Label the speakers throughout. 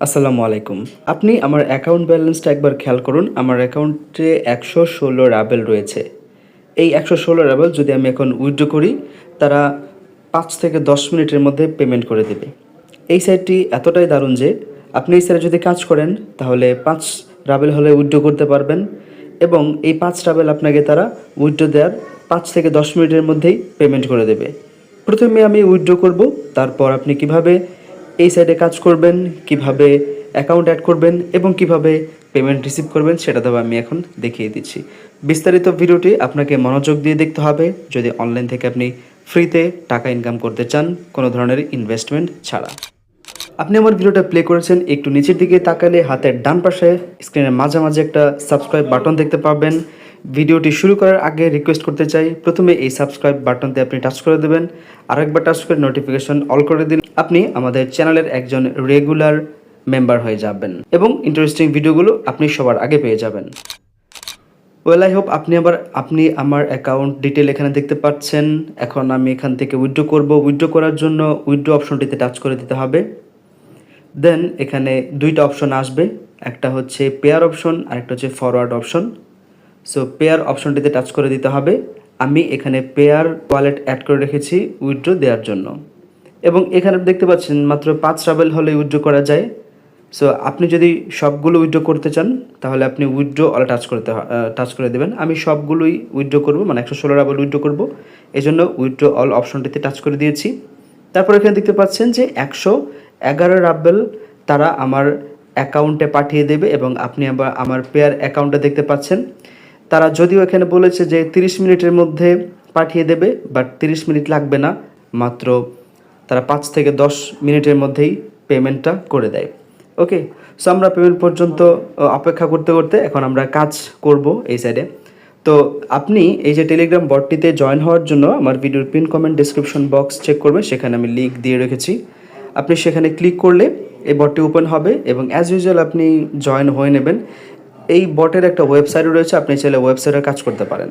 Speaker 1: আসসালামু আলাইকুম। আপনি আমার অ্যাকাউন্ট ব্যালেন্সটা একবার খেয়াল করুন। আমার অ্যাকাউন্টে ১১৬ রাবেল রয়েছে। এই ১১৬ রাবেল যদি আমি এখন উইথড্র করি, তারা ৫ থেকে ১০ মিনিটের মধ্যে পেমেন্ট করে দেবে। এই সাইটটি এতটাই দারুণ যে আপনি এই সাইটে যদি কাজ করেন তাহলে ৫ রাবেল হলে উইথড্র করতে পারবেন এবং এই ৫ রাবেল আপনাকে তারা উইথড্র দেওয়ার ৫ থেকে ১০ মিনিটের মধ্যেই পেমেন্ট করে দেবে। প্রথমে আমি উইথড্র করব, তারপর আপনি কিভাবে এই সাইটে কাজ করবেন, কিভাবে অ্যাকাউন্ট অ্যাড করবেন এবং কিভাবে পেমেন্ট রিসিভ করবেন সেটা তবে আমি এখন দেখিয়ে দিচ্ছি। বিস্তারিত ভিডিওটি আপনাকে মনোযোগ দিয়ে দেখতে হবে যদি অনলাইন থেকে আপনি ফ্রিতে টাকা ইনকাম করতে চান কোনো ধরনের ইনভেস্টমেন্ট ছাড়া। আপনি আমার ভিডিওটা প্লে করেছেন, একটু নিচের দিকে তাকালে হাতের ডান পাশে স্ক্রিনের মাঝামাঝি একটা সাবস্ক্রাইব বাটন দেখতে পাবেন। ভিডিওটি শুরু করার আগে রিকোয়েস্ট করতে চাই, প্রথমে এই সাবস্ক্রাইব বাটনতে আপনি টাচ করে দেবেন, আরেকবার টাচ করে নোটিফিকেশন অল করে দিন। আপনি আমাদের চ্যানেলের একজন রেগুলার মেম্বার হয়ে যাবেন এবং ইন্টারেস্টিং ভিডিওগুলো আপনি সবার আগে পেয়ে যাবেন। আই হোপ আপনি আমার অ্যাকাউন্ট ডিটেল এখানে দেখতে পাচ্ছেন। এখন আমি এখান থেকে উইথড্র করব। উইথড্র করার জন্য উইথড্র অপশনটিতে টাচ করে দিতে হবে। দেন এখানে দুইটা অপশন আসবে, একটা হচ্ছে পেয়ার অপশন আর একটা হচ্ছে ফরওয়ার্ড অপশন। সো পেয়ার অপশনটিতে টাচ করে দিতে হবে। আমি এখানে পেয়ার ওয়ালেট অ্যাড করে রেখেছি উইথড্র দেওয়ার জন্য এবং এখানে দেখতে পাচ্ছেন মাত্র ৫ রাবেল হলে উইথড্র করা যায়। সো আপনি যদি সবগুলো উইথড্র করতে চান তাহলে আপনি উইথড্র অল টাচ করে দেবেন। আমি সবগুলোই উইথড্র করব, মানে ১১৬ রাবেল উইথড্র করব, এই জন্য উইথড্র অল অপশনটিতে টাচ করে দিয়েছি। তারপর এখানে দেখতে পাচ্ছেন যে ১১১ রাবেল তারা আমার অ্যাকাউন্টে পাঠিয়ে দেবে এবং আপনি আবার আমার পেয়ার অ্যাকাউন্টে দেখতে পাচ্ছেন তারা যদিও এখানে বলেছে যে ৩০ মিনিটের মধ্যে পাঠিয়ে দেবে, বাট ৩০ মিনিট লাগবে না, মাত্র তারা ৫ থেকে ১০ মিনিটের মধ্যেই পেমেন্টটা করে দেয়। ওকে, সো আমরা পেমেন্ট পর্যন্ত অপেক্ষা করতে করতে এখন আমরা কাজ করব এই সাইডে। তো আপনি এই যে টেলিগ্রাম বটটিতে জয়েন হওয়ার জন্য আমার ভিডিওর pin comment description box check করবেন, সেখানে আমি লিঙ্ক দিয়ে রেখেছি। আপনি সেখানে ক্লিক করলে এই বটটি ওপেন হবে এবং অ্যাজ ইউজুয়াল আপনি জয়েন হয়ে নেবেন। এই বটের একটা ওয়েবসাইটও রয়েছে, আপনি চাইলে ওয়েবসাইটে কাজ করতে পারেন।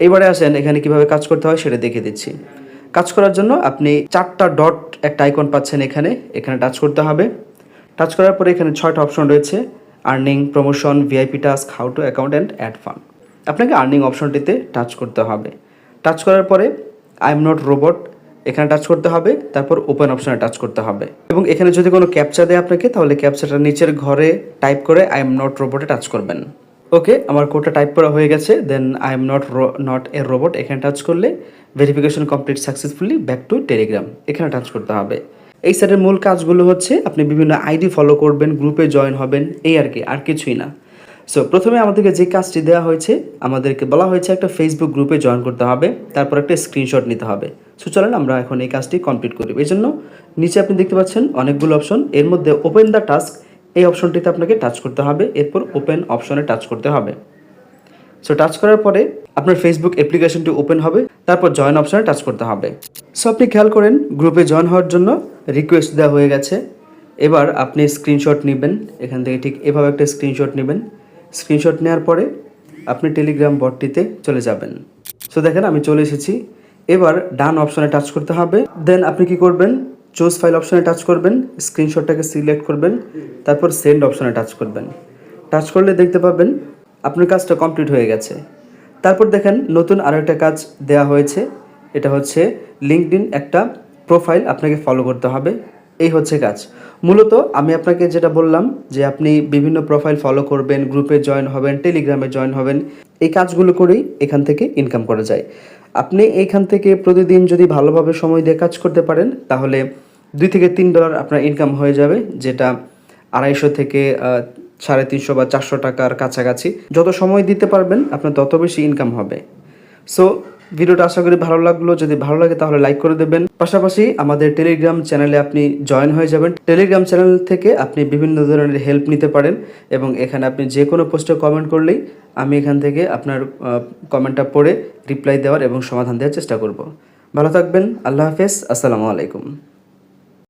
Speaker 1: এইবারে আসেন এখানে কিভাবে কাজ করতে হয় সেটা দেখিয়ে দিচ্ছি। কাজ করার জন্য আপনি 4টা ডট একটা আইকন পাচ্ছেন, এখানে টাচ করতে হবে। টাচ করার পরে এখানে 6টা অপশন রয়েছে, earning, promotion, VIP task, how to account and add fund. আপনাকে আর্নিং অপশনটিতে টাচ করতে হবে। টাচ করার পরে আই এম নট রোবট এখানে টাচ করতে হবে, তারপর ওপেন অপশনে টাচ করতে হবে এবং এখানে যদি কোনো ক্যাপচা দেয় আপনাকে তাহলে ক্যাপচাটা নিচের ঘরে টাইপ করে আই এম নট রোবটে টাচ করবেন। ওকে, আমার কোডটা টাইপ করা হয়ে গেছে। Then I am not a robot এখানে টাচ করলে verification complete successfully, back to Telegram এখানে টাচ করতে হবে। এই সাইটের মূল কাজগুলো হচ্ছে আপনি বিভিন্ন আইডি ফলো করবেন, গ্রুপে জয়েন হবেন, এই আর কি, আর কিছুই না। সো প্রথমে আমাদেরকে যে কাজটি দেওয়া হয়েছে, আমাদেরকে বলা হয়েছে একটা ফেসবুক গ্রুপে জয়েন করতে হবে, তারপর একটা স্ক্রিনশট নিতে হবে। সো চলেন আমরা এখন এই কাজটি কমপ্লিট করি। এই জন্য নিচে আপনি দেখতে পাচ্ছেন অনেকগুলো অপশন, এর মধ্যে ওপেন দ্য টাস্ক এই অপশনটিতে আপনাকে টাচ করতে হবে, এরপর ওপেন অপশনে টাচ করতে হবে। সো টাচ করার পরে আপনার ফেসবুক অ্যাপ্লিকেশনটি ওপেন হবে, তারপর জয়েন অপশনে টাচ করতে হবে। সো আপনি খেয়াল করেন গ্রুপে জয়েন হওয়ার জন্য রিকোয়েস্ট দেওয়া হয়ে গেছে। এবার আপনি স্ক্রিনশট নেবেন, এখান থেকে ঠিক এভাবে একটা স্ক্রিনশট নেবেন। স্ক্রিনশট নেওয়ার পরে আপনি টেলিগ্রাম বটটিতে চলে যাবেন। সো দেখেন আমি চলে এসেছি। এবার ডান অপশনে টাচ করতে হবে। দেন আপনি কি করবেন, চুজ ফাইল অপশনে টাচ করবেন, স্ক্রিনশটটাকে সিলেক্ট করবেন, তারপর সেন্ড অপশনে টাচ করবেন। টাচ করলে দেখতে পাবেন আপনার কাজটা কমপ্লিট হয়ে গেছে। তারপর দেখেন নতুন আরও একটা কাজ দেওয়া হয়েছে, এটা হচ্ছে লিঙ্কডইন একটা প্রোফাইল আপনাকে ফলো করতে হবে। এই হচ্ছে কাজ। মূলত আমি আপনাকে যেটা বললাম যে আপনি বিভিন্ন প্রোফাইল ফলো করবেন, গ্রুপে জয়েন হবেন, টেলিগ্রামে জয়েন হবেন, এই কাজগুলো করেই এখান থেকে ইনকাম করা যায়। আপনি এইখান থেকে প্রতিদিন যদি ভালোভাবে সময় দিয়ে কাজ করতে পারেন তাহলে $2 থেকে $3 আপনার ইনকাম হয়ে যাবে, যেটা 250 থেকে 350 বা 400 টাকার কাছাকাছি। যত সময় দিতে পারবেন আপনার তত বেশি ইনকাম হবে। সো ভিডিওটা আশা করি ভালো লাগলো, যদি ভালো লাগে তাহলে লাইক করে দেবেন। পাশাপাশি আমাদের টেলিগ্রাম চ্যানেলে আপনি জয়েন হয়ে যাবেন। টেলিগ্রাম চ্যানেল থেকে আপনি বিভিন্ন ধরনের হেল্প নিতে পারেন এবং এখানে আপনি যে কোনো পোস্টে কমেন্ট করলেই আমি এখান থেকে আপনার কমেন্টটা পড়ে রিপ্লাই দেওয়ার এবং সমাধান দেওয়ার চেষ্টা করব। ভালো থাকবেন, আল্লাহ হাফেজ, আসসালামু আলাইকুম।